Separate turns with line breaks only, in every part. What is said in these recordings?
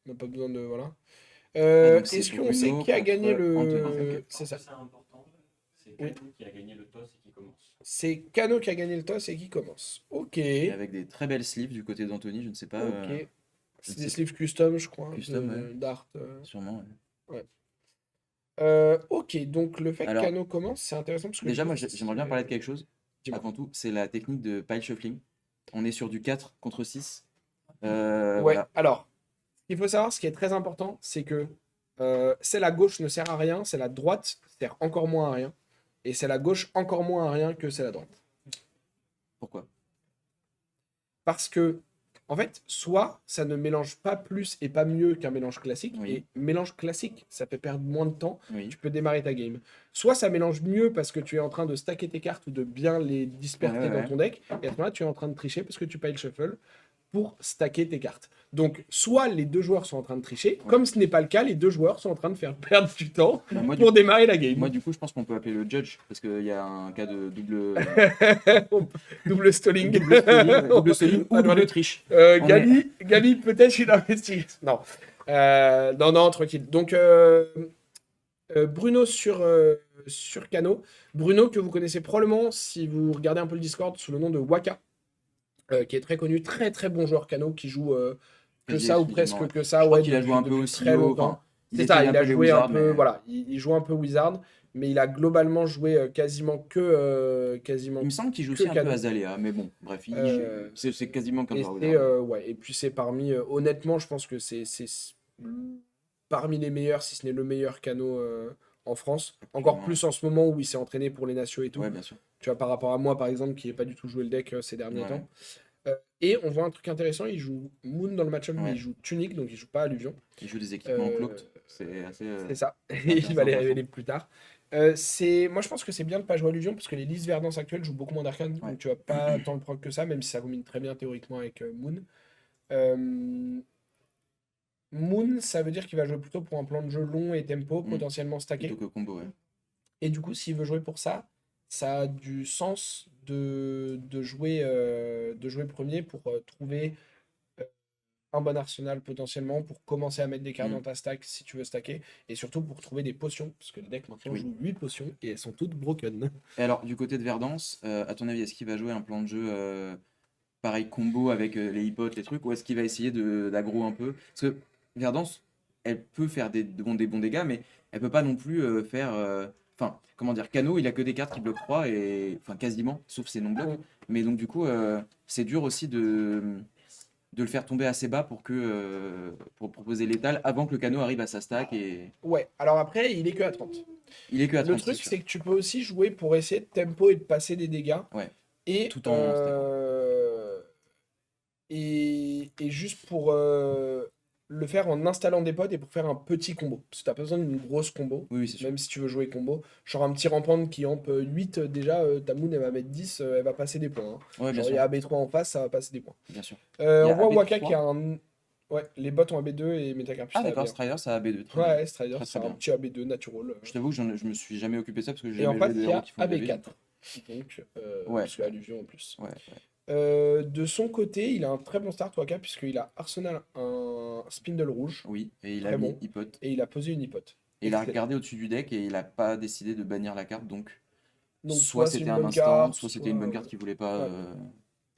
On n'a pas besoin de. Voilà.
Donc c'est
Est-ce qu'on sait
Bruno
qui a gagné
contre Anthony.
le.
Ok.
C'est ça.
C'est important. C'est
Oui.
Kano qui a gagné le toss et qui commence.
C'est Kano qui a gagné le toss et qui commence. Ok.
Et avec des très belles sleeves du côté d'Anthony, je ne sais pas.
Ok.
Je
C'est
ne
des
sais
sleeves custom, je crois,
Custom, ouais.
d'Art.
Sûrement. Ouais.
Ouais. Ok, donc le fait que
Alors,
Kano commence, c'est intéressant parce que du
déjà,
coup,
moi, j'aimerais bien parler de quelque chose.
dis-moi.
Avant tout, c'est la technique de pile shuffling. On est sur du 4 contre 6.
Ouais,
Voilà.
alors, il faut savoir, ce qui est très important, c'est que celle à gauche ne sert à rien, celle à droite sert encore moins à rien, et celle à gauche encore moins à rien que celle à droite.
Pourquoi?
Parce que, en fait, soit ça ne mélange pas plus et pas mieux qu'un mélange classique,
Oui.
et mélange classique, ça fait perdre moins de temps,
Oui.
tu peux démarrer ta game. Soit ça mélange mieux parce que tu es en train de stacker tes cartes ou de bien les disperser
Ouais,
dans
ouais.
ton deck, et à ce moment-là, tu es en train de tricher parce que tu pile shuffle pour stacker tes cartes. Donc, soit les deux joueurs sont en train de tricher,
Ouais.
comme ce n'est pas le cas, les deux joueurs sont en train de faire perdre du temps
Bah, moi,
pour démarrer la game.
moi, du coup, je pense qu'on peut appeler le judge parce qu'il y a un cas de double,
Double stalling.
double stalling, ouais, double stalling
Pas
ou
loin
double
de-
triche. On est-
Gabi, peut-être une investigation. Non. Non, tranquille. Donc, Bruno sur Kano. Bruno, que vous connaissez probablement si vous regardez un peu le Discord sous le nom de Waka, qui est très connu, très très bon joueur Kano, qui joue que
Quasi
ça ou
exclusivement,
presque
ouais.
que
Je
ça,
crois
ouais,
qu'il a joué un peu
depuis
au
très
CIO.
longtemps.
Enfin, il
C'est ça,
essaye un
il
peu
a
les
joué un
Wizards,
peu,
mais
voilà, il joue un peu Wizard, mais il a globalement joué quasiment
il me semble qu'il joue
que
aussi un peu
Kano.
Azalea. Mais bon, bref,
Euh,
c'est quasiment qu'un
et
joueur
c'est
Wizard.
ouais, et puis c'est parmi honnêtement, je pense que c'est parmi les meilleurs, si ce n'est le meilleur Kano en France. Encore
Absolument, ouais.
plus en ce moment où il s'est entraîné pour les nations et tout.
Ouais, bien sûr.
Tu vois, par rapport à moi, par exemple, qui n'ai pas du tout joué le deck ces derniers
Ouais,
temps. Et on voit un truc intéressant, il joue Moon dans le match-up, mais il
ouais.
joue Tunic, donc il joue pas Alluvion.
Il joue des équipements
Euh,
cloaked. C'est assez
c'est ça. Et il
intéressant
va les
pour l'instant.
révéler plus tard. Moi, je pense que c'est bien de pas jouer Alluvion parce que les listes Verdance actuelles jouent beaucoup moins d'arcane,
Ouais.
donc tu vas pas tant le proc que ça, même si ça combine très bien théoriquement avec Moon. Euh, Moon, ça veut dire qu'il va jouer plutôt pour un plan de jeu long et tempo,
Mm.
potentiellement
Plutôt
stacké.
que combo, ouais.
Et du coup, s'il veut jouer pour ça, ça a du sens de jouer premier pour trouver un bon arsenal potentiellement, pour commencer à mettre des cartes
Mm.
dans ta stack si tu veux stacker, et surtout pour trouver des potions, parce que le deck maintenant
Oui.
joue 8 potions et elles sont toutes broken.
Et alors, du côté de Verdance, à ton avis, est-ce qu'il va jouer un plan de jeu pareil combo avec les hipotes, les trucs, ou est-ce qu'il va essayer d'aggro un peu? Parce que Verdance, elle peut faire des bons dégâts, mais elle peut pas non plus faire. Enfin, comment dire, Kano, il a que des cartes qui bloquent 3, et, enfin quasiment, sauf ses non-blocs.
Mm.
Mais donc, du coup, c'est dur aussi de le faire tomber assez bas pour proposer l'étal avant que le Kano arrive à sa stack, et
Ouais, alors après, il est que à 30.
il est que à
Le
30, c'est
truc,
sûr.
c'est que tu peux aussi jouer pour essayer de tempo et de passer des dégâts.
Ouais,
Et,
tout en stackant.
et juste pour le faire en installant des pods et pour faire un petit combo. Parce que t'as pas besoin d'une grosse combo,
Oui, oui, c'est sûr.
même si tu veux jouer combo. Genre un petit rampant qui amp 8, déjà, ta moon elle va mettre 10, elle va passer des points. Hein.
Ouais, bien
Genre il y
sûr,
a AB3 en face, ça va passer des points.
bien sûr. Il y
On
a
voit Waka qui
AB3.
a un. Ouais, les bots ont AB2 et Metacarpus
Ah,
a
d'accord,
AB1.
Strider, ça a B2, très bien.
Ouais, Strider,
Très
c'est
très
un
bien.
petit AB2 natural.
Je t'avoue que je me suis jamais occupé de ça parce que j'ai
Et en
jamais joué
face,
de
il y
héros
a
qui font du AB.
AB4. Donc,
Ouais,
parce que Alluvion en plus.
ouais.
De son côté, il a un très bon start, Waka, puisqu'il a Arsenal un Spindle rouge,
Oui, et il a
très
mis
bon,
Hipote.
et il a posé une hypote.
Et il a
Excellent.
regardé au-dessus du deck et il a pas décidé de bannir la carte. Donc,
Donc,
soit
soit c'est
c'était
une
un
bonne
instant,
carte,
soit c'était
soit.
une bonne carte qu'il voulait pas
Ouais,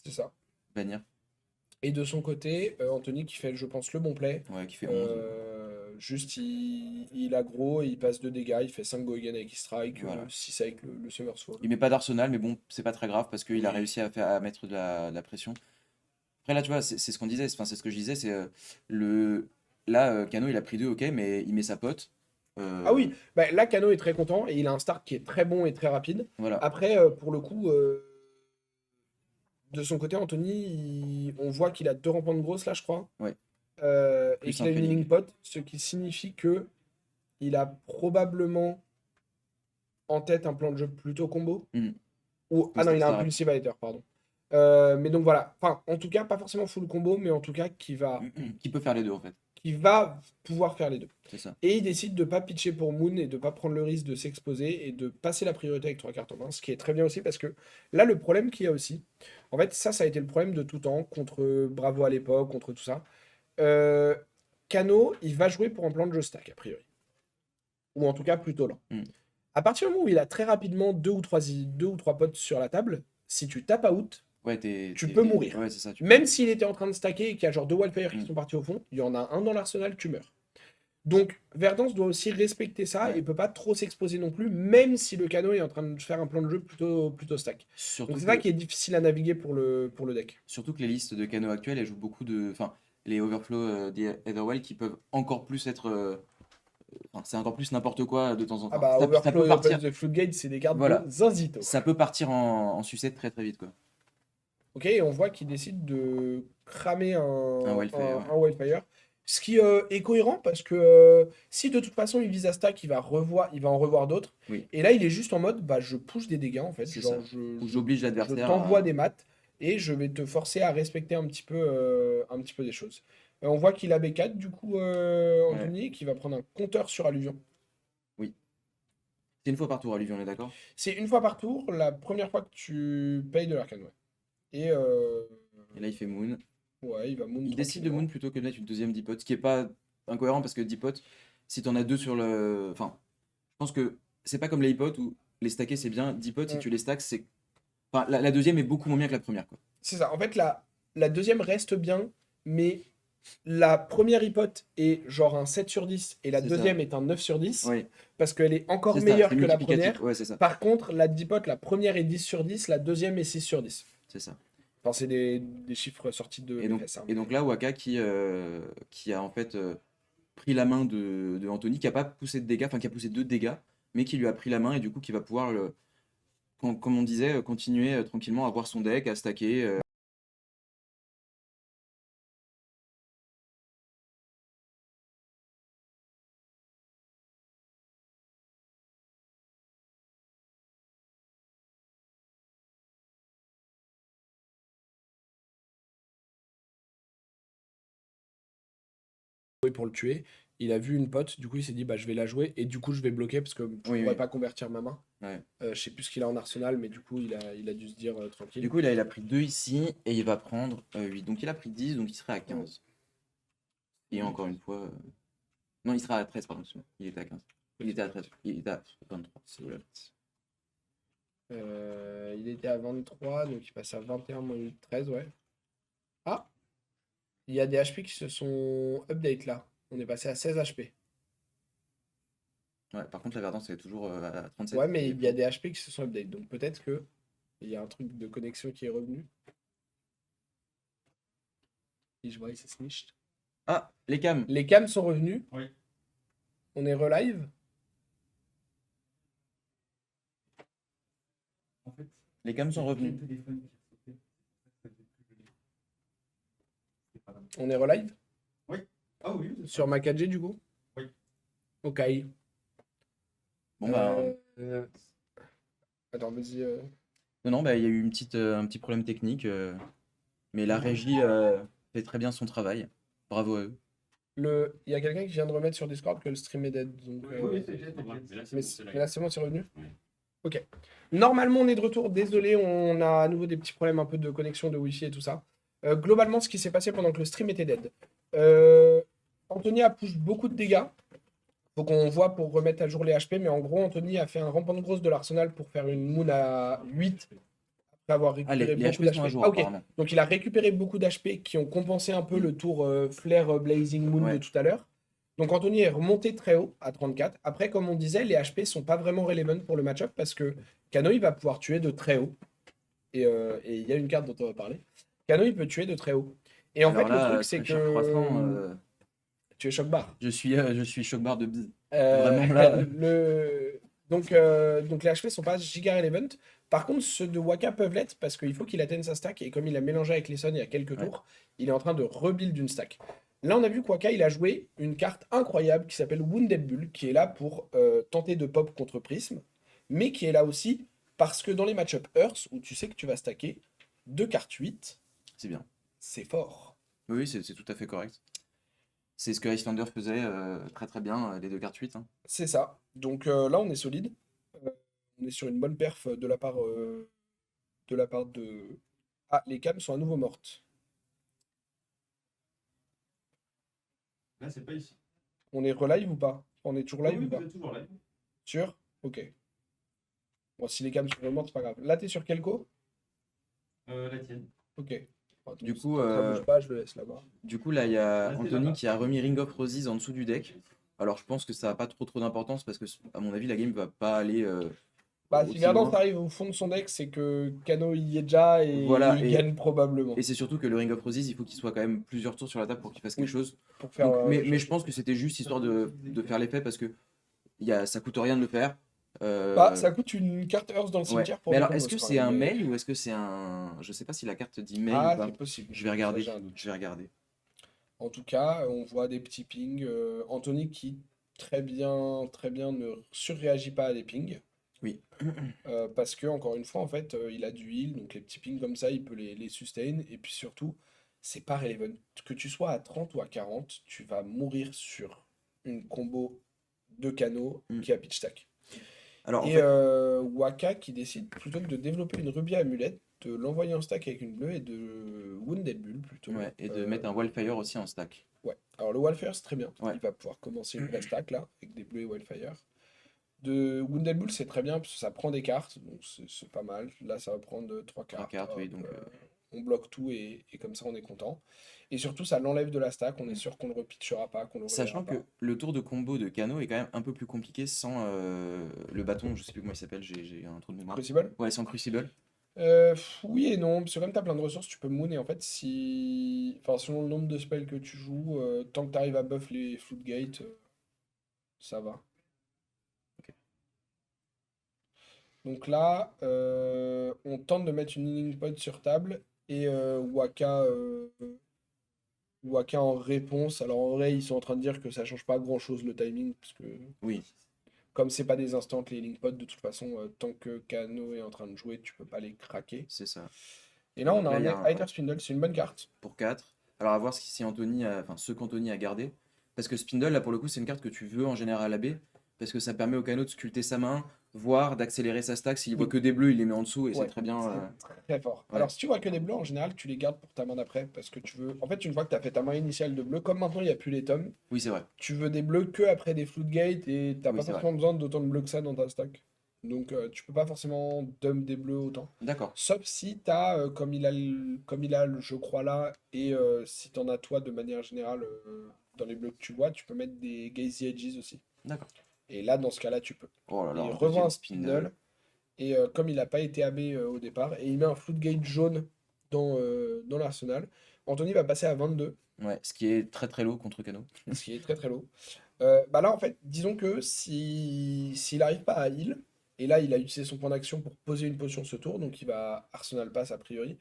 c'est ça.
bannir.
Et de son côté, Anthony qui fait, je pense, le bon play.
Ouais, qui fait 11.
Juste, il aggro, il passe 2 dégâts, il fait 5 go again avec strike,
Voilà.
6 avec le Summer Sword.
Il met pas d'arsenal, mais bon, c'est pas très grave parce qu'il a
Oui.
réussi à mettre de la pression. Après, là, tu vois, c'est ce qu'on disait, enfin, c'est ce que je disais, c'est là, Kano, il a pris 2, ok, mais il met sa pote.
Ah oui, bah, là, Kano est très content et il a un start qui est très bon et très rapide.
Voilà.
Après, pour le coup, de son côté, Anthony, on voit qu'il a 2 rampants de grosses là, je crois.
Ouais.
Et
Plus
qu'il
un
a une
training.
healing pot, ce qui signifie que il a probablement en tête un plan de jeu plutôt combo.
Mm.
Ou, ah
Oui,
non, il a un
ça
Pulsive Hider, pardon. Mais donc voilà, enfin, en tout cas, pas forcément full combo, mais en tout cas,
qui peut faire les deux en fait.
qui va pouvoir faire les deux.
C'est ça.
Et il décide de pas pitcher pour Moon et de pas prendre le risque de s'exposer et de passer la priorité avec 3 cartes en main, ce qui est très bien aussi parce que là, le problème qu'il y a aussi, en fait, ça a été le problème de tout temps, contre Bravo à l'époque, contre tout ça. Euh, Kano, il va jouer pour un plan de jeu stack, a priori. Ou en tout cas, plutôt lent. À partir du moment où il a très rapidement deux ou trois potes sur la table, si tu tapes out,
Ouais,
tu peux mourir.
Ouais, c'est ça.
Même s'il était en train de stacker et qu'il y a genre deux wildfire qui sont partis au fond, il y en a un dans l'arsenal, tu meurs. Donc, Verdance doit aussi respecter ça
Ouais.
et peut pas trop s'exposer non plus, même si le Kano est en train de faire un plan de jeu plutôt stack.
Surtout
Donc c'est
que,
ça qui est difficile à naviguer pour le deck.
surtout que les listes de canaux actuelles, elles jouent beaucoup de. Enfin, les overflow des Etherwell qui peuvent encore plus être. Enfin, c'est encore plus n'importe quoi de temps en
Ah
temps.
bah,
Ça
Overflow
peut
et
partir.
Open the Floodgate, c'est des cartes
Voilà.
de zinzito.
Ça peut partir en sucette très très vite, quoi.
Ok, et on voit qu'il décide de cramer
Un Wildfire,
un Wildfire. Ce qui est cohérent parce que si de toute façon il vise à stack, il va en revoir d'autres.
Oui.
Et là, il est juste en mode bah, je push des dégâts en fait.
C'est
Genre,
ça. Ou j'oblige
je
l'adversaire
t'envoie
à.
des maths et je vais te forcer à respecter un petit peu des choses. On voit qu'il a B4 du coup, Anthony, qui va prendre un compteur sur Alluvion.
Oui. C'est une fois par tour, Alluvion, on est d'accord?
C'est une fois par tour, la première fois que tu payes de l'arcane, ouais. Et
Et là, il fait Moon.
ouais, il va moon
Il décide de
tranquillement.
Moon plutôt que de mettre une deuxième Dipot, ce qui est pas incohérent parce que Dipot, si t'en as deux sur le. Enfin, je pense que c'est pas comme les Hipotes où les stacker c'est bien. Dipot, si
Mm.
tu les stacks, c'est. Enfin, la deuxième est beaucoup moins bien que la première, quoi.
C'est ça. En fait, la deuxième reste bien, mais la première hypote est genre un 7 sur 10 et la
C'est ça.
deuxième est un 9 sur 10
Oui,
parce qu'elle est encore
c'est ça,
meilleure
c'est
que la
multiplicatif.
première.
Ouais, c'est ça.
Par contre, la dipote, la première est 10 sur 10, la deuxième est 6 sur 10.
C'est ça.
Enfin, c'est des chiffres sortis de
Et donc,
l'EFS, hein,
et donc là, Waka qui a en fait pris la main de Anthony, qui a pas poussé de dégâts, enfin qui a poussé 2 dégâts, mais qui lui a pris la main et du coup qui va pouvoir, comme on disait, continuer tranquillement à voir son deck, à stacker.
pour le tuer. Il a vu une pote, du coup il s'est dit bah je vais la jouer et du coup je vais bloquer parce que je
Oui,
pourrais
oui.
pas convertir ma main.
Ouais.
Je sais plus ce qu'il a en arsenal, mais du coup il a dû se dire tranquille.
Du coup, là, il a pris 2 ici et il va prendre 8. Donc il a pris 10, donc il serait à 15. Et encore une fois. Non, il sera à 13, pardon. Il était à 15. Il était à 13. Il était à 23. Voilà.
Il était à 23, donc il passe à 21 moins 8, 13, ouais. Ah! Il y a des HP qui se sont update là. On est passé à 16 HP.
Ouais, par contre, la Verdance, elle est toujours à 37.
Ouais, mais il y a des HP qui se sont update, donc peut-être que il y a un truc de connexion qui est revenu. Et je vois, il s'est snitched.
Ah, les cams.
Les cams sont revenus.
Oui.
On est relive.
En fait,
Les cams sont revenus.
le téléphone qui a sauté. Ça faisait plus joli. C'est pas grave.
On est relive
Ah oui, c'est
sur
ça.
ma 4G du coup.
Oui.
Ok.
Bon, bah.
Attends, vas-y.
Non, bah, il y a eu un petit problème technique. Mais la régie fait très bien son travail. Bravo à eux.
Il y a quelqu'un qui vient de remettre sur Discord que le stream est dead. Donc,
Oui, c'est déjà, t'inquiète. Mais là, c'est
mais,
bon, c'est
mais
là.
là, c'est bon, c'est revenu.
Ouais.
Ok. Normalement, on est de retour. Désolé, on a à nouveau des petits problèmes un peu de connexion de Wi-Fi et tout ça. Globalement, ce qui s'est passé pendant que le stream était dead. Anthony a push beaucoup de dégâts. Faut qu'on voit pour remettre à jour les HP. Mais en gros, Anthony a fait un rampant de grosse de l'arsenal pour faire une moon à 8. Après avoir
Ah, les
récupéré beaucoup
HP sont à
d'HP.
jour,
Ah, ok.
apparemment.
Donc il a récupéré beaucoup d'HP qui ont compensé un peu le tour Flare Blazing Moon
Ouais.
de tout à l'heure. Donc Anthony est remonté très haut à 34. Après, comme on disait, les HP sont pas vraiment relevant pour le match-up parce que Kano il va pouvoir tuer de très haut. Et il y a une carte dont on va parler. Kano il peut tuer de très haut. Et en
Alors
fait,
là,
le truc c'est
très cher croissant,
que tu es choc bar.
je suis choc-barre de bise. Vraiment, là.
Donc les HP sont pas giga relevant. Par contre, ceux de Waka peuvent l'être parce qu'il faut qu'il atteigne sa stack. Et comme il a mélangé avec les Sun il y a quelques tours, il est en train de rebuild une stack. Là, on a vu que Waka il a joué une carte incroyable qui s'appelle Wounded Bull, qui est là pour tenter de pop contre Prism, mais qui est là aussi parce que dans les match-up Earth, où tu sais que tu vas stacker 2 cartes 8,
C'est bien.
c'est fort.
Oui, c'est tout à fait correct. C'est ce que Icelander faisait très très bien, les 2 cartes 8. Hein.
C'est ça. Donc là, on est solide. On est sur une bonne perf de la part de. Ah, les cams sont à nouveau mortes.
Là, Ah, c'est pas ici.
On est relive ou pas? On est toujours live
Oui,
ou pas?
vous êtes toujours live.
Sûr? Ok. Bon, si les cams sont vraiment, c'est pas grave. Là, t'es sur quel co?
La tienne.
Ok. Attends,
Du
si
coup,
tant que ça bouge pas, je le laisse là-bas.
Du coup, là, il y a
Restez
Anthony
là-bas.
qui a remis Ring of Roses en dessous du deck. Alors, je pense que ça n'a pas trop d'importance parce que, à mon avis, la game va pas aller
Bah, si
aussi
Verdance
loin.
arrive au fond de son deck, c'est que Kano y est déjà et
Voilà,
il gagne probablement.
et c'est surtout que le Ring of Roses, il faut qu'il soit quand même plusieurs tours sur la table pour qu'il fasse quelque
Oui,
chose.
pour faire.
Donc, mais,
Quelque
mais
chose.
je pense que c'était juste histoire de faire l'effet parce que ça coûte rien de le faire.
Bah,
Euh,
ça coûte une carte Earth dans le
ouais.
cimetière pour
Mais
des
alors,
combos,
est-ce que
quand
c'est
même,
un
mais-
mail ou est-ce que c'est un. Je sais pas si la carte dit mail ou
Ah,
pas.
c'est possible.
Je vais
Ça,
regarder.
j'ai un doute.
Je vais regarder.
En tout cas, on voit des petits pings. Anthony qui très bien ne surréagit pas à des pings.
Oui.
Parce que, encore une fois, en fait, il a du heal, donc les petits pings comme ça, il peut les sustain. Et puis surtout, c'est pas relevant. Que tu sois à 30 ou à 40, tu vas mourir sur une combo de canaux
Mm.
qui a pitch stack.
Alors, en
Et
fait,
Waka qui décide, plutôt que de développer une rubia amulette, de l'envoyer en stack avec une bleue et de Wounded Bull plutôt.
ouais, et de
Euh,
mettre un Wildfire aussi en stack.
ouais. Alors le Wildfire c'est très bien.
Ouais.
Il va pouvoir commencer une vraie stack là, avec des bleus et Wildfire. De Wounded Bull c'est très bien parce que ça prend des cartes, donc c'est pas mal. Là ça va prendre 3 cartes.
cartes, oui,
hop,
donc,
on bloque tout et comme ça on est content. Et surtout ça l'enlève de la stack, on est sûr qu'on le repitchera pas, qu'on le reverra
Sachant
pas.
que le tour de combo de Kano est quand même un peu plus compliqué sans le bâton, je sais plus comment il s'appelle, j'ai un trou de mémoire.
Crucible?
Ouais, sans Crucible.
Oui et non, parce que comme t'as plein de ressources, tu peux moon et en fait si. Enfin selon le nombre de spells que tu joues, tant que t'arrives à buff les Floodgate, ça va.
Ok.
Donc là, on tente de mettre une healing pod sur table et Waka en réponse. Alors en vrai, ils sont en train de dire que ça change pas grand-chose le timing, parce que
Oui,
comme c'est pas des instants, les healing pods, de toute façon, tant que Kano est en train de jouer, tu peux pas les craquer.
c'est ça.
Et
Et
là, on
donc
a
là,
un
il y a un
Hyder Spindle, c'est une bonne carte.
pour 4. Alors à voir si Anthony enfin ce qu'Anthony a gardé. Parce que Spindle, là pour le coup, c'est une carte que tu veux en général à B. Parce que ça permet au Kano de sculpter sa main, voire d'accélérer sa stack. S'il voit
Oui.
que des bleus, il les met en dessous et c'est
Ouais,
très bien.
c'est très fort.
Ouais.
Alors, si tu vois que des bleus, en général, tu les gardes pour ta main d'après. Parce que tu veux. En fait, une fois que tu as fait ta main initiale de bleu, comme maintenant il n'y a plus les tomes,
Oui, c'est vrai.
tu veux des bleus que après des Floodgate et t'as
Oui,
pas
c'est vrai.
forcément besoin d'autant de bleus que ça dans ta stack. Donc, tu peux pas forcément dump des bleus autant.
D'accord.
Sauf si tu as, comme il a, je crois là, et si tu en as toi de manière générale dans les bleus que tu vois, tu peux mettre des Gazy Edges aussi.
D'accord.
Et là, dans ce cas-là, tu peux.
Oh là
Et
là,
il
un
revend un
deuxième
Spindle. Et comme il n'a pas été AB au départ, et il met un Floodgate jaune dans l'arsenal, Anthony va passer à 22,
Ouais, ce qui est très très low contre Kano.
ce qui est très très low. Bah là, en fait, disons que s'il n'arrive pas à heal, et là, il a utilisé son point d'action pour poser une potion ce tour, donc il va Arsenal Pass a priori.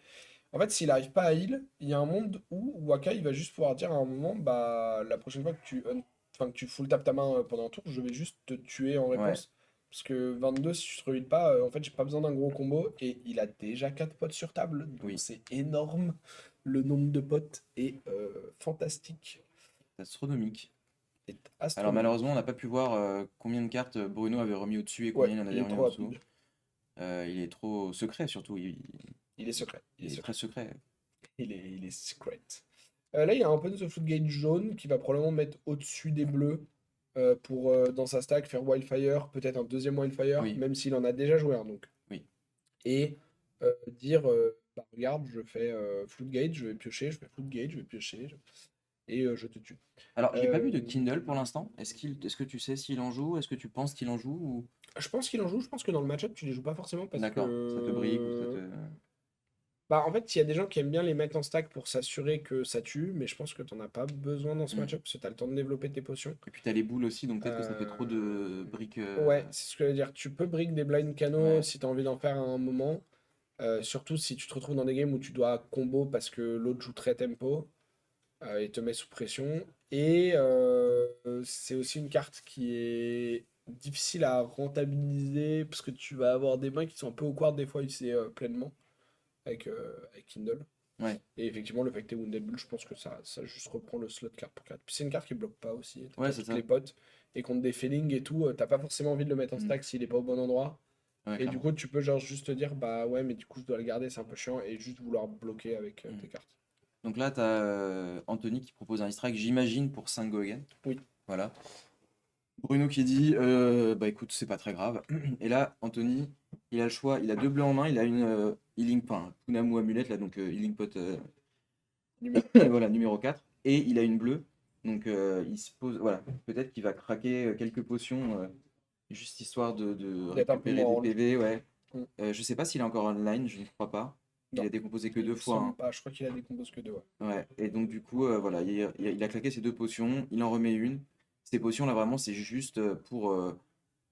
En fait, s'il n'arrive pas à heal, il y a un monde où Waka il va juste pouvoir dire à un moment, bah la prochaine fois que enfin, que tu full tapes ta main pendant un tour, je vais juste te tuer en
Ouais,
réponse. Parce que 22, si je te reheal pas, en fait, j'ai pas besoin d'un gros combo. Et il a déjà 4 potes sur table, donc
oui,
c'est énorme. Le nombre de potes est fantastique.
c'est astronomique.
Est
Alors
astronomique.
malheureusement, on n'a pas pu voir combien de cartes Bruno avait remis au-dessus et
Ouais,
combien il en
il
avait
est
remis
trop
en dessous.
rapide.
Il est trop secret surtout.
Il est secret.
Il est très secret.
Il est secret. Là, il y a un Open the Floodgate jaune qui va probablement mettre au-dessus des bleus pour, dans sa stack, faire Wildfire, peut-être un deuxième Wildfire,
Oui,
même s'il en a déjà joué un, donc.
oui.
Et dire, bah, regarde, je fais Floodgate, je vais piocher, je fais Floodgate, je vais piocher, et je te tue.
Alors, j'ai pas vu de
Euh,
Kindle pour l'instant. Est-ce que tu sais s'il en joue? Est-ce que tu penses qu'il en joue ou...
je pense qu'il en joue, je pense que dans le match-up, tu les joues pas forcément parce
D'accord, ça te brique ou ça
que...
te...
Bah, en fait, il y a des gens qui aiment bien les mettre en stack pour s'assurer que ça tue, mais je pense que t'en as pas besoin dans ce
Hmm.
match-up parce que t'as le temps de développer tes potions.
Et puis t'as les boules aussi, donc peut-être que ça fait trop de briques.
Ouais, c'est ce que je veux dire. Tu peux brick des blind cano
Ouais,
si tu as envie d'en faire à un moment. Surtout si tu te retrouves dans des games où tu dois combo parce que l'autre joue très tempo et te met sous pression. Et c'est aussi une carte qui est difficile à rentabiliser parce que tu vas avoir des mains qui sont un peu awkward des fois utiliser pleinement avec Kindle.
ouais,
Et effectivement, le fait que t'aies Wounded Bull, je pense que ça juste reprend le slot carte pour carte. Puis c'est une carte qui bloque pas aussi.
ouais,
T'as
c'est
toutes
ça.
les potes. Et contre des feelings et tout, t'as pas forcément envie de le mettre en
Hmm.
stack s'il est pas au bon endroit.
Ouais,
Et du
clairement.
coup, tu peux genre juste te dire, bah ouais, mais du coup, je dois le garder, c'est un peu chiant. Et juste vouloir bloquer avec
Hmm.
tes cartes.
Donc là, tu as Anthony qui propose un strike, j'imagine, pour 5 go again.
Oui.
Voilà. Bruno qui dit bah écoute, c'est pas très grave. Et là, Anthony, il a le choix, il a 2 bleus en main, il a une healing, enfin, Punamu amulette, là, donc healing pot,
Numéro
voilà, numéro 4. Et il a une bleue. Donc il se pose, voilà, peut-être qu'il va craquer quelques potions, juste histoire de
D'être un peu
récupérer
moins
des
range.
PV, ouais.
Mm.
Je sais pas s'il est encore online, je ne crois pas. Il
Non.
a décomposé que
Il
2
me
fois,
semble
hein.
pas, je crois qu'il a des combos que 2, ouais.
Ouais, et donc du coup, voilà, il a claqué ses 2 potions, il en remet une. Ces potions-là, vraiment, c'est juste pour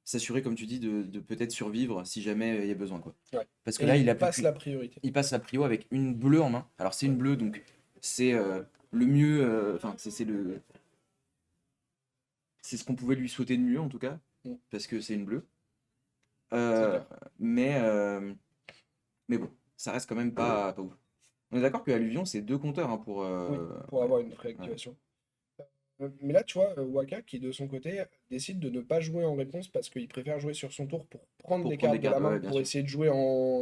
s'assurer, comme tu dis, de peut-être survivre si jamais il y a besoin, quoi.
Ouais.
Parce que
Et
là, il
il
a plus
passe la priorité.
il passe la prio avec une bleue en main. Alors c'est une bleue, donc c'est le mieux, enfin c'est ce qu'on pouvait lui souhaiter de mieux en tout cas,
Mm.
parce que c'est une bleue.
C'est
Euh,
clair.
mais, euh, mais bon, ça reste quand même pas ouf. On est d'accord que Alluvion, c'est 2 compteurs hein, pour.
Oui, pour
Ouais,
avoir une vraie activation. Mais là, tu vois, Waka, qui de son côté décide de ne pas jouer en réponse parce qu'il préfère jouer sur son tour pour prendre
pour
des
prendre des
cartes de la
cartes, ouais,
main
bien
pour
sûr.
essayer de jouer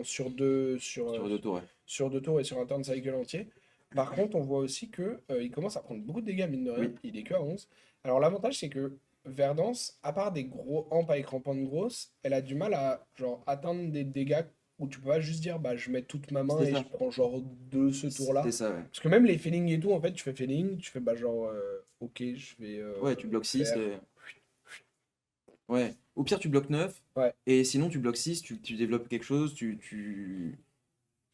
sur deux,
Sur 2 tours, ouais.
sur 2 tours et sur un turn cycle entier. Par contre, on voit aussi que il commence à prendre beaucoup de dégâts, mine de rien.
Oui.
Il est que à 11. Alors, l'avantage, c'est que Verdance, à part des gros amps avec rampante grosse, elle a du mal à genre, atteindre des dégâts où tu peux pas juste dire bah, je mets toute ma main
C'est
et
ça.
je prends genre de ce tour-là.
C'est ça, ouais.
Parce que même les feelings et tout, en fait, tu fais feeling, tu fais bah genre ok, je vais
Ouais, tu bloques 6.
faire.
Ouais. Au pire, tu bloques 9.
Ouais.
Et sinon, tu bloques 6, tu développes quelque chose,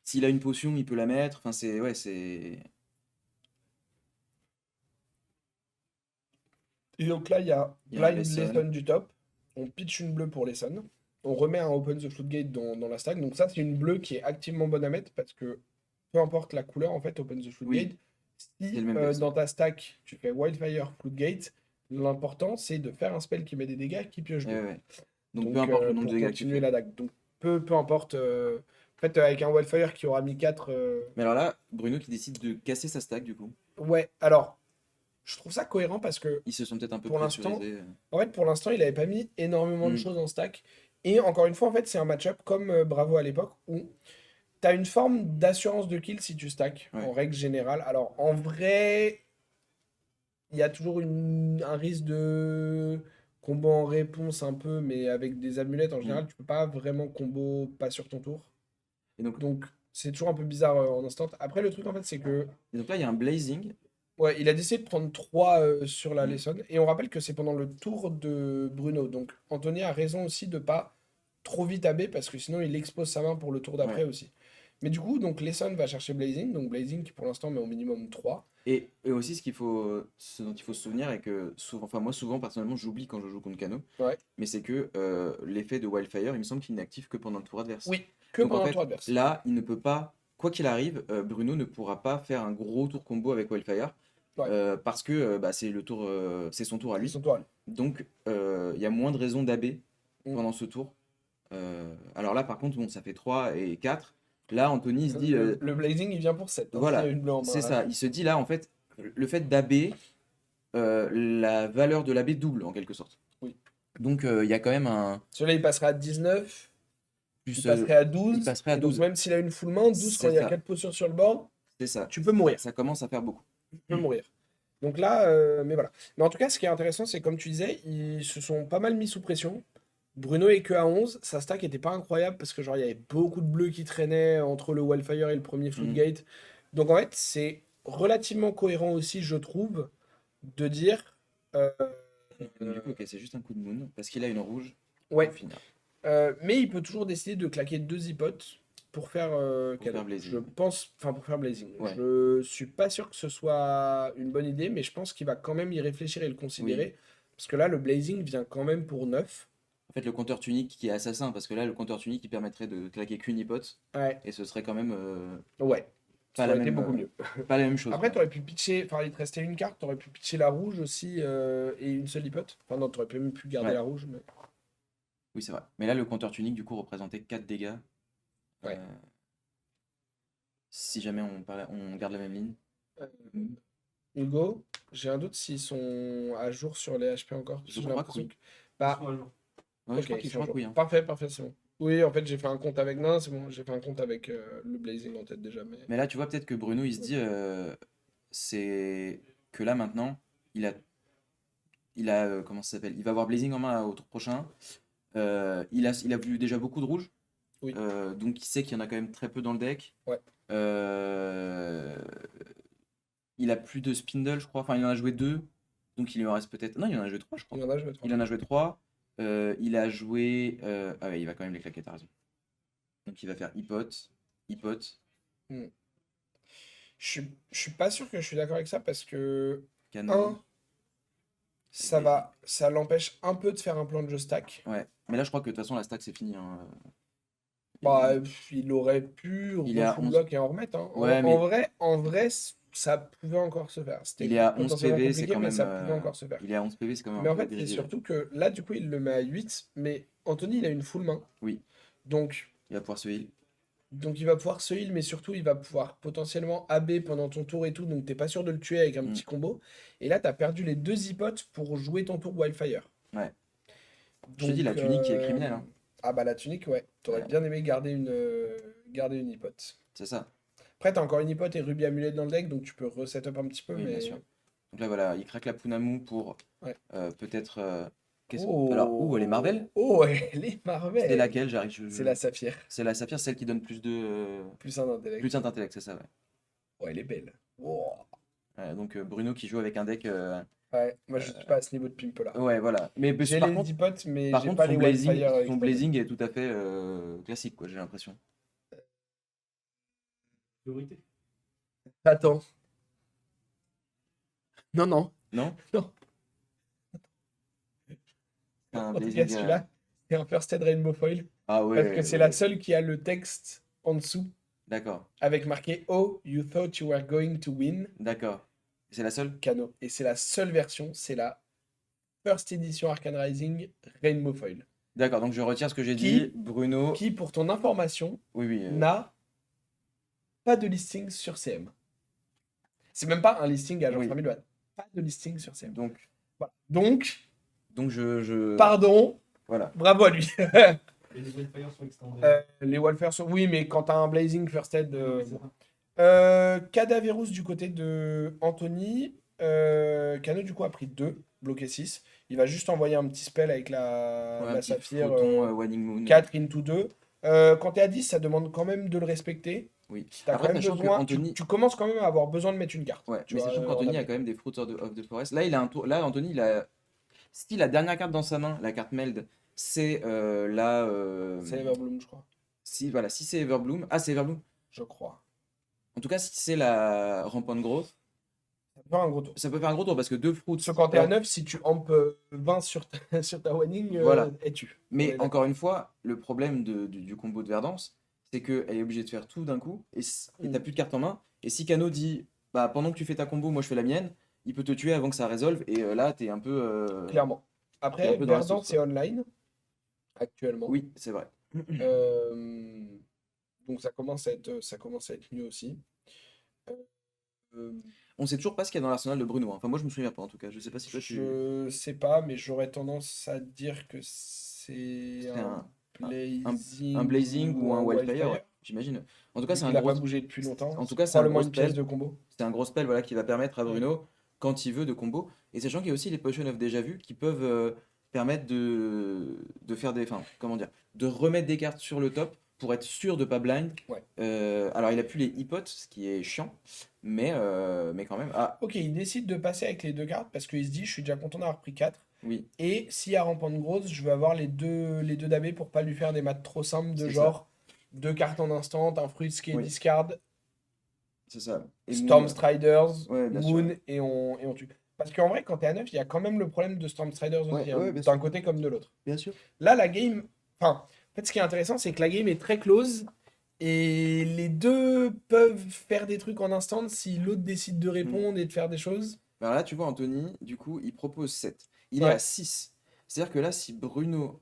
S'il a une potion, il peut la mettre. Enfin, c'est. Ouais, c'est.
Et donc là, il y a
Il y a un
Blind
lesson.
Lesson du top. On pitch une bleue pour Lesson. On remet un Open the Floodgate dans la stack. Donc ça, c'est une bleue qui est activement bonne à mettre parce que peu importe la couleur, en fait, Open the Floodgate,
Oui, c'est
si
le même perso.
dans ta stack, tu fais Wildfire Floodgate, l'important, c'est de faire un spell qui met des dégâts qui pioche
Ouais,
deux.
ouais. Donc, peu
Donc
importe le nombre de
pour
dégâts que tu
continuer
fais.
la dague. Donc peu importe. En fait, avec un Wildfire qui aura mis 4.
Mais alors là, Bruno qui décide de casser sa stack, du coup.
Ouais, alors, je trouve ça cohérent parce que
Ils se sont peut-être un peu
pour l'instant,
pressurisés.
en fait, pour l'instant, il avait pas mis énormément de
Hmm.
choses en stack. Et encore une fois, en fait, c'est un match-up comme Bravo à l'époque où tu as une forme d'assurance de kill si tu stack,
Ouais.
en règle générale. Alors, en vrai, il y a toujours un risque de combo en réponse un peu, mais avec des amulettes, en
Hmm.
général, tu peux pas vraiment combo pas sur ton tour.
Et donc,
Donc, c'est toujours un peu bizarre en instant. Après, le truc, en fait, c'est que
et donc là, il y a un blazing.
ouais, il a décidé de prendre 3 sur la
Hmm.
lesson. Et on rappelle que c'est pendant le tour de Bruno. Donc Anthony a raison aussi de pas trop vite AB parce que sinon il expose sa main pour le tour d'après
Ouais.
aussi. Mais du coup, donc Lesson va chercher Blazing. Donc Blazing qui pour l'instant met au minimum 3.
Et aussi, ce dont il faut se souvenir est que souvent, enfin moi souvent personnellement j'oublie quand je joue contre Kano,
Ouais.
mais c'est que l'effet de Wildfire, il me semble qu'il n'est que pendant le tour adverse.
Oui, que
Donc en
pendant le tour
fait,
adverse.
là, il ne peut pas, quoi qu'il arrive, Bruno ne pourra pas faire un gros tour combo avec Wildfire
Ouais,
parce que bah, c'est son tour à
c'est
lui.
son tour à lui.
Donc il y a moins de raisons d'AB
Mm.
pendant ce tour. Alors là, par contre, bon, ça fait 3 et 4. Là, Anthony il se dit,
Le Blazing il vient pour 7. Hein, s'il y a
voilà,
une bleue en
c'est
main.
ça. Il se dit là, en fait, le fait d'AB, la valeur de l'AB double en quelque sorte.
Oui.
Donc il y a quand même un
Celui-là il passerait à 19.
plus.
Il passerait à 12.
Il passerait à
Et donc
12.
même s'il a une full main, 12 quand
C'est
il y a
ça.
4 potions sur le board,
C'est ça.
tu peux mourir.
Ça commence à faire beaucoup.
Tu peux mourir. Donc là, mais voilà. Mais en tout cas, ce qui est intéressant, c'est comme tu disais, ils se sont pas mal mis sous pression. Bruno est que à 11, sa stack était pas incroyable parce que genre il y avait beaucoup de bleus qui traînaient entre le Wildfire et le premier Floodgate. Donc en fait, c'est relativement cohérent aussi, je trouve, de dire
Donc, du coup, ok, c'est juste un coup de moon parce qu'il a une rouge
ouais,
pour finir.
mais il peut toujours décider de claquer 2 hypotes pour faire cadeau.
faire Blazing.
Je pense, enfin pour faire Blazing.
Ouais.
Je suis pas sûr que ce soit une bonne idée, mais je pense qu'il va quand même y réfléchir et le considérer. Parce que là, le Blazing vient quand même pour 9.
En fait, le compteur tunique qui est assassin, parce que là, le compteur tunique, il permettrait de claquer qu'une hypote,
Ouais,
et ce serait quand même
ouais.
pas
Ça
la
aurait été
même,
beaucoup mieux.
pas la même chose.
Après,
quoi.
t'aurais pu pitcher, enfin, il te restait une carte, t'aurais pu pitcher la rouge aussi et une seule hypote. Enfin, non, t'aurais même pu garder
Ouais.
la rouge. Mais...
Oui, c'est vrai. Mais là, le compteur tunique, du coup, représentait 4 dégâts.
Ouais.
Si jamais on garde la même ligne.
Hugo, j'ai un doute s'ils sont à jour sur les HP encore. Parce que
Je
j'ai
crois
l'impression
que oui.
que. Bah,
Ils sont à jour.
Ouais,
ok,
je crois
ils
qu'ils
sont
sont
à jour.
oui. Hein.
Parfait, parfait, c'est bon. Oui, en fait, j'ai fait un compte avec. Non, c'est bon, j'ai fait un compte avec le Blazing en tête déjà. Mais...
Mais là, tu vois, peut-être que Bruno, il se dit, c'est que là, maintenant, comment ça s'appelle? Il va avoir Blazing en main au tour prochain. Il a vu déjà beaucoup de rouge.
Oui,
Donc il sait qu'il y en a quand même très peu dans le deck.
ouais.
Euh, il a plus de Spindle, je crois. Enfin, il en a joué deux. Donc il lui en reste peut-être. Non, il en a joué trois, je
Il
crois.
y en a, je vais te
Il en a joué trois. Il a joué. Ah ouais, il va quand même les claquer, t'as raison. Donc il va faire Hipote, Hipote,
Hmm. Je suis pas sûr que je suis d'accord avec ça parce que,
Cano.
un, ça l'empêche un peu de faire un plan de jeu stack.
Ouais. Mais là, je crois que de toute façon, la stack, c'est fini, hein.
Bah, il aurait pu
Il est à
refull
11.
block et en remettre, hein.
Ouais, mais
En vrai, ça pouvait encore se faire.
il
C'était
est à 11
potentiellement
PV, c'est
compliqué,
quand
mais
même.
ça pouvait encore se faire.
Il est à 11 PV, c'est quand même un
Mais en
peu
fait, c'est
greedy, là.
surtout que là, du coup, il le met à 8, mais Anthony, il a une full main.
Oui,
Donc,
il va pouvoir se heal.
il va pouvoir se heal, mais surtout, il va pouvoir potentiellement AB pendant ton tour et tout. Donc, t'es pas sûr de le tuer avec un
Mm.
petit combo. Et là, t'as perdu les deux hypotes pour jouer ton tour Wildfire.
Ouais. Je te dis, la
Donc,
tunique est criminelle, hein.
ah bah la tunique, ouais. T'aurais
Ouais,
bien aimé garder une hypote.
c'est ça.
Après, t'as encore une hypote et Ruby Amulet dans le deck, donc tu peux reset up un petit peu,
Oui, bien
mais...
sûr. Donc là, voilà, il craque la Punamu pour
Ouais.
peut-être. Alors, elle est Marvel?
Oh, elle est
C'est
Marvel!
laquelle?
C'est la Saphir.
C'est la Saphir, celle qui donne plus de.
Plus un
Plus
intellect.
d'intellect, c'est ça, ouais.
Oh, elle est belle. Oh.
Donc Bruno qui joue avec un deck.
Ouais, moi je suis pas à ce niveau de pimp là.
Ouais, voilà. Mais
J'ai
par
les
contre,
hypotes, mais
par
j'ai
contre
pas les Wildfire
son
extended.
blazing est tout à fait classique, quoi, j'ai l'impression.
Priorité.
Attends. Non, non.
Non?
Non.
Un
En tout
blazing.
cas, celui-là, c'est un First Aid Rainbow Foil.
Ah
Parce
ouais,
que c'est
ouais,
la
ouais.
seule qui a le texte en dessous
D'accord,
avec marqué Oh, you thought you were going to win,
d'accord. C'est la seule?
Kano. Et c'est la seule version, c'est la First Edition Arcane Rising Rainbow Foil.
D'accord, donc je retire ce que j'ai
Qui,
dit. Bruno.
qui, pour ton information,
Oui, oui.
n'a pas de listing sur CM. C'est même pas un listing à genre
Oui.
5000 watts. Pas de listing sur CM.
Donc,
Voilà. Donc,
je.
pardon,
Voilà.
bravo à lui.
Et les Wildfire sont extended.
Les Wildfire sont... Oui, mais quand t'as un Blazing First Aid...
C'est ça.
Cadaverous du côté de Anthony. Cano du coup a pris 2, bloqué 6. Il va juste envoyer un petit spell avec
Ouais, un
la
petit
saphir
photon Waning Moon.
4 into 2. Quand t'es à 10, ça demande quand même de le respecter.
Oui.
T'as
Après,
quand même
sachant que
besoin,
Anthony.
tu commences quand même à avoir besoin de mettre une carte.
Ouais,
Tu
mais
vois,
sachant
en
qu'Anthony a
AP.
quand même des Fruits of the Forest. Là, il a un tour. Là, Anthony, il a. Si la dernière carte dans sa main, la carte Meld, c'est la.
C'est Everbloom, je crois.
Si, voilà, si c'est Everbloom. Ah, c'est Everbloom.
Je crois.
En tout cas, si c'est la Rampant Growth,
Ça peut faire un gros tour.
ça peut faire un gros tour parce que deux Fruits.
Parce que quand t'es à 9, si tu ampes 20 sur sur ta winning,
Voilà.
et tu.
Mais
On est d'accord.
encore une fois, le problème du combo de Verdance, c'est qu'elle est obligée de faire tout d'un coup et t'as plus de cartes en main. Et si Kano dit, bah pendant que tu fais ta combo, moi je fais la mienne, il peut te tuer avant que ça résolve. Et là, t'es un peu.
Clairement.
t'es un
Après,
peu dans la
Verdant,
sauce,
c'est
quoi.
online, actuellement.
Oui, c'est vrai.
Euh, donc ça commence à être mieux aussi. Euh,
On sait toujours pas ce qu'il y a dans l'arsenal de Bruno, hein. Enfin, moi je me souviens pas en tout cas. Je sais pas si toi tu.
je sais pas, mais j'aurais tendance à dire que c'est
C'est
un
un
Blazing,
Blazing ou un Wildfire,
Wildfire.
ouais, j'imagine. En tout cas,
Vu
c'est un
qu'il a
gros.
pas bougé depuis longtemps.
En tout
C'est
cas, c'est un
probablement
gros
une pièce
spell.
de combo.
C'est un gros spell voilà, qui va permettre à Bruno, quand il veut, de combo. Et sachant qu'il y a aussi les Potions of Déjà Vu qui peuvent permettre de faire des. Enfin, comment dire? De remettre des cartes sur le top pour être sûr de pas blind.
Ouais.
Alors, il a plus les hipotes, ce qui est chiant. Mais quand même. Ah,
Ok, il décide de passer avec les deux cartes parce qu'il se dit je suis déjà content d'avoir pris 4.
oui,
Et s'il y a Rampant Growth, je veux avoir les deux d'AB pour pas lui faire des maths trop simples de
c'est ça.
genre deux cartes en instant, un fruit qui est
Oui,
discard,
c'est ça. Et
Storm
Moon.
Striders,
Ouais, bien sûr.
Moon et on tue. Parce qu'en vrai, quand t'es à 9, il y a quand même le problème de Storm Striders aussi,
Ouais,
hein,
ouais, bien
d'un
sûr.
côté comme de l'autre.
Bien sûr.
Là, la game. Enfin, en fait, ce qui est intéressant, c'est que la game est très close et les deux peuvent faire des trucs en instant si l'autre décide de
Mm.
répondre et de faire des choses.
Alors là, tu vois, Anthony, du coup, il propose 7. Il est
Ouais.
à 6. C'est-à-dire que là, si Bruno.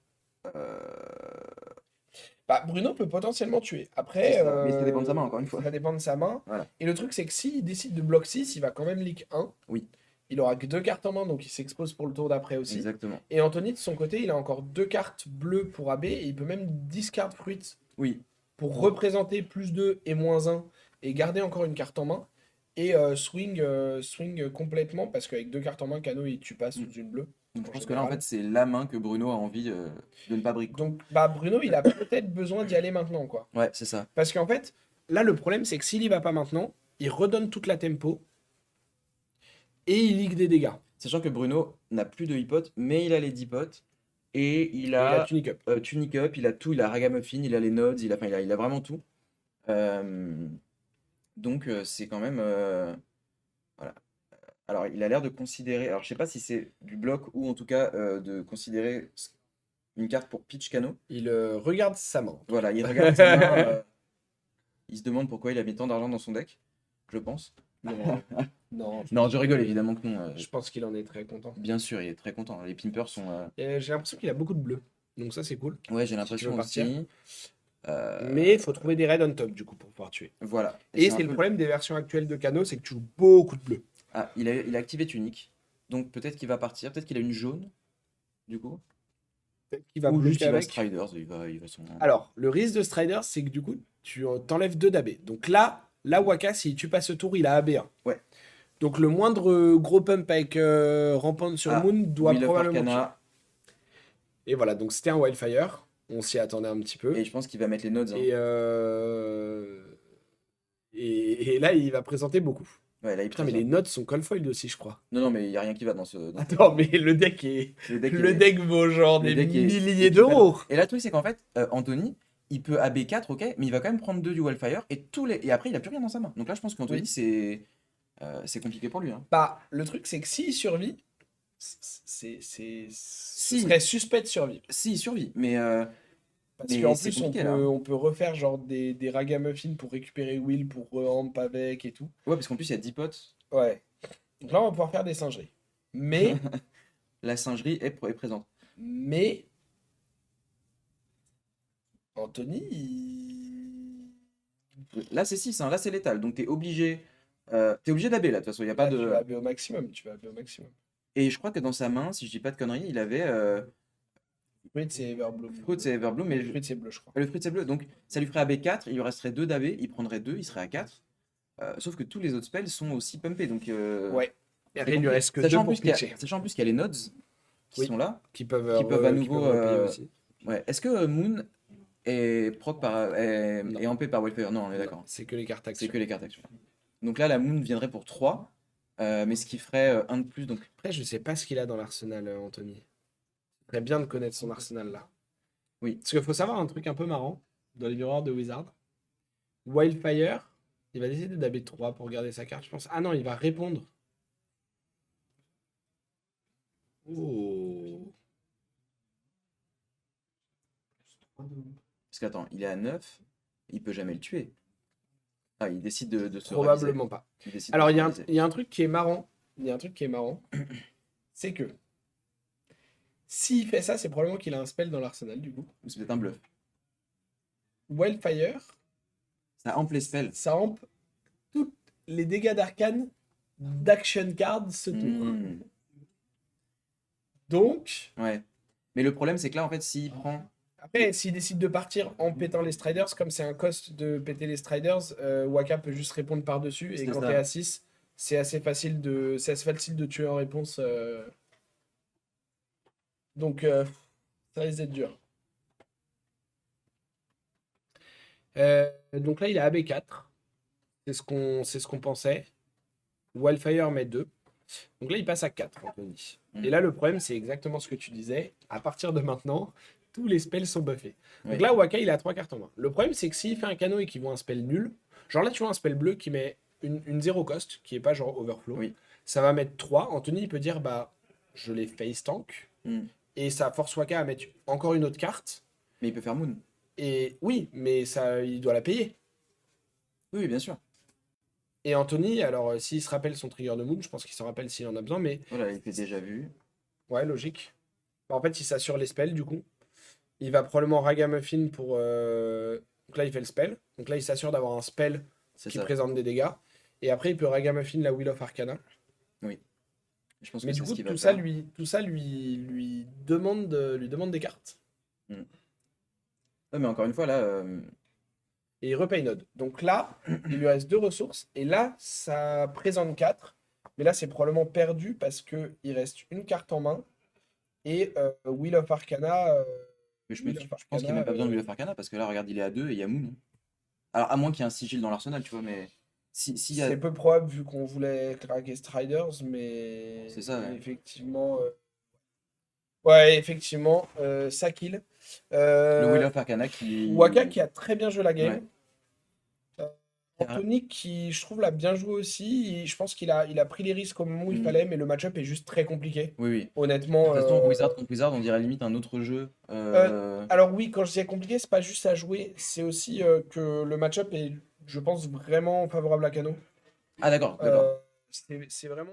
Bah, Bruno peut potentiellement tuer.
C'est
Après,
ça. Mais ça dépend de sa main, encore une fois.
ça dépend de sa main.
Voilà.
Et le truc, c'est que s'il décide de bloc 6, il va quand même leak 1.
Oui.
Il aura que 2 cartes en main, donc il s'expose pour le tour d'après aussi.
Exactement.
Et Anthony, de son côté, il a encore 2 cartes bleues pour AB, et il peut même discard fruit
Oui,
pour représenter plus 2 et moins 1, et garder encore une carte en main. Et swing complètement, parce qu'avec 2 cartes en main, Cano, il tue pas sous une bleue.
donc je
En
pense que là, en
général.
fait, c'est la main que Bruno a envie de ne pas brick.
Donc, bah, Bruno, il a peut-être besoin d'y aller maintenant, quoi.
Ouais, c'est ça.
Parce qu'en fait, là, le problème, c'est que s'il y va pas maintenant, il redonne toute la tempo et il ligue des dégâts.
Sachant que Bruno n'a plus de hipotes, mais il a les 10 potes. Et il
Et il a
a
Tunic Up.
Tunic Up, il a tout, il a Ragamuffin, il a les nodes, enfin, il a vraiment tout. Donc c'est quand même... voilà. Alors il a l'air de considérer, alors je sais pas si c'est du bloc ou en tout cas de considérer une carte pour pitch Cano.
Il regarde sa main.
Voilà, il regarde sa main, il se demande pourquoi il a mis tant d'argent dans son deck, je pense.
Non, non,
Non, je rigole évidemment que non.
je pense qu'il en est très content.
Bien sûr, il est très content. Les pimpers sont...
J'ai l'impression qu'il a beaucoup de bleu. Donc ça, c'est cool.
Ouais, j'ai
tu
l'impression
veux partir.
aussi.
Mais il faut trouver des raids on top, du coup, pour pouvoir tuer.
Voilà.
Et
un
c'est le
peu-
problème des versions actuelles de Cano, c'est que tu joues beaucoup de bleu.
Ah, il a activé Tunic. Donc peut-être qu'il va partir. Peut-être qu'il a une jaune, du coup.
Peut-être qu'il va
Ou juste
bloquer
il va
avec.
Striders. Il va son...
Alors, le risque de Strider, c'est que du coup, tu t'enlèves 2 d'AB. Donc là, Waka, s'il tue pas ce tour, il a AB1.
Ouais.
Donc le moindre gros pump avec rampante sur
Ah,
Moon doit
Wheel of
probablement tuer.
Arcana.
Et voilà, donc c'était un Wildfire. On s'y attendait un petit peu.
Et je pense qu'il va mettre les nodes. Hein.
Et là, il va présenter beaucoup.
Ouais, là, il
Putain, mais les
présente.
notes sont call-foiled aussi, je crois.
Non, mais il n'y a rien qui va dans ce...
Attends, mais le deck est...
Le deck
Le
est-
deck vaut genre
le
des
deck est
milliers
équivalent.
d'euros.
Et là, le truc, c'est qu'en fait, Anthony, il peut AB4, ok, mais il va quand même prendre 2 du Wildfire et après, il a plus rien dans sa main. Donc là, je pense qu'Anthony,
Oui.
c'est compliqué pour lui. Hein.
Bah, le truc, c'est que s'il survit, ce
Si.
serait suspect de survivre.
Si, il survit, mais
Parce
Mais
qu'en
c'est
plus,
compliqué, là.
on peut refaire genre des ragamuffins pour récupérer Will, pour re-amp avec et tout.
ouais, parce qu'en plus, il y a 10 potes.
Ouais. Donc là, on va pouvoir faire des singeries. Mais,
La singerie est présente.
mais, Anthony,
Là, c'est 6, hein, là, c'est létal. Donc, t'es obligé d'AB, là, de toute façon. Il y a pas
tu
de...
vas AB au maximum, tu vas AB au maximum.
Et je crois que dans sa main, si je dis pas de conneries, il avait...
Fruit, c'est Everbloom.
Fruit, c'est Everbloom, mais...
Fruit, c'est bleu, je crois.
Le fruit, c'est bleu. Donc, ça lui ferait AB4, il lui resterait 2 d'AB, il prendrait 2, il serait à 4. Sauf que tous les autres spells sont aussi pumpés, donc...
Ouais. Et
c'est
après, il lui
compliqué.
reste que 2 pour pitcher.
Sachant en plus qu'il y a les nodes qui
Oui.
sont là.
Qui peuvent
à nouveau,
repayer aussi.
Ouais. Est-ce que Moon est proc
Non.
est ampé par Wildfire? Non, on est
Non,
d'accord.
c'est que les cartes
C'est
actions.
que les cartes actions. Donc là, la Moon viendrait pour 3, mais ce qui ferait 1 de plus. Donc
Après, je sais pas ce qu'il a dans l'arsenal, Anthony. Très bien de connaître son arsenal là.
Oui.
Parce qu'il faut savoir un truc un peu marrant dans les miroirs de Wizard. Wildfire, il va décider d'AB 3 pour garder sa carte, je pense. Ah non, il va répondre. Oh.
parce qu'attends, il est à 9, il peut jamais le tuer. Ah, il décide de se
Probablement
raviser.
pas.
Il décide
Alors,
de
il
se
y a
raviser.
il y a un truc qui est marrant. Il y a un truc qui est marrant. C'est que s'il fait ça, c'est probablement qu'il a un spell dans l'arsenal du coup.
Ou c'est peut-être un bluff.
Wildfire,
Ça ample les spells.
ça amp tous les dégâts d'arcane d'action card ce tour.
Hmm,
Donc,
ouais. Mais le problème, c'est que là, en fait, s'il prend.
après, s'il décide de partir en pétant les Striders, comme c'est un cost de péter les Striders, Waka peut juste répondre par-dessus. Et
C'est
quand
ça.
t'es à 6, c'est assez facile de tuer en réponse. Donc, ça risque d'être dur. Donc là, il est à AB4. C'est ce qu'on pensait. Wildfire met 2. Donc là, il passe à 4, Anthony. Et là, le problème, c'est exactement ce que tu disais. À partir de maintenant, tous les spells sont buffés. Donc
Oui.
là, Waka, il a 3 cartes en main. Le problème, c'est que s'il fait un Cano et qu'il voit un spell nul, genre là, tu vois un spell bleu qui met une 0 cost, qui est pas genre overflow,
Oui.
ça va mettre 3. Anthony, il peut dire, bah, je l'ai face tank.
Hmm.
Et ça force Waka à mettre encore une autre carte.
Mais il peut faire Moon.
Et oui, mais ça, il doit la payer.
Oui, oui, bien sûr.
Et Anthony, alors s'il se rappelle son trigger de Moon, je pense qu'il s'en rappelle s'il en a besoin, mais
Voilà, il était déjà vu.
ouais, logique. Bah, en fait, il s'assure les spells du coup. Il va probablement Ragamuffin pour. Donc là, il fait le spell. Donc là, il s'assure d'avoir un spell
C'est
qui
ça.
présente des dégâts. Et après, il peut Ragamuffin la Wheel of Arcana.
Oui. Je pense que
Mais du
c'est ce
coup,
qu'il va
tout ça,
faire.
lui demande des cartes.
Mm. Ouais, mais encore une fois, là,
Et il repaye Node. Donc là, il lui reste 2 ressources. Et là, ça présente 4. Mais là, c'est probablement perdu parce qu'il reste une carte en main. Et Wheel of Arcana.
mais
Wheel of
je pense qu'il n'y a même
Arcana,
pas besoin de lui faire Arcana parce que là, regarde, il est à 2 et il y a Moon. Alors, à moins qu'il y ait un sigil dans l'arsenal, tu vois, mais s'il y a.
c'est peu probable vu qu'on voulait craquer Striders. Mais
C'est ça, ouais.
effectivement. Ouais, effectivement, ça kill.
Le Wheel
Euh,
of Arcana
Waka
qui.
qui a très bien joué la
Ouais.
game. Euh, Anthony qui, je trouve, l'a bien joué aussi. Je pense qu'il a pris les risques au moment où il
Mm.
fallait, mais le match-up est juste très compliqué.
Oui, oui. De
Honnêtement.
toute façon, Wizard contre Wizard, on dirait limite un autre jeu.
Euh, alors oui, quand je dis compliqué, c'est pas juste à jouer, c'est aussi que le match-up est, je pense, vraiment favorable à Kano.
Ah, d'accord, d'accord.
C'est vraiment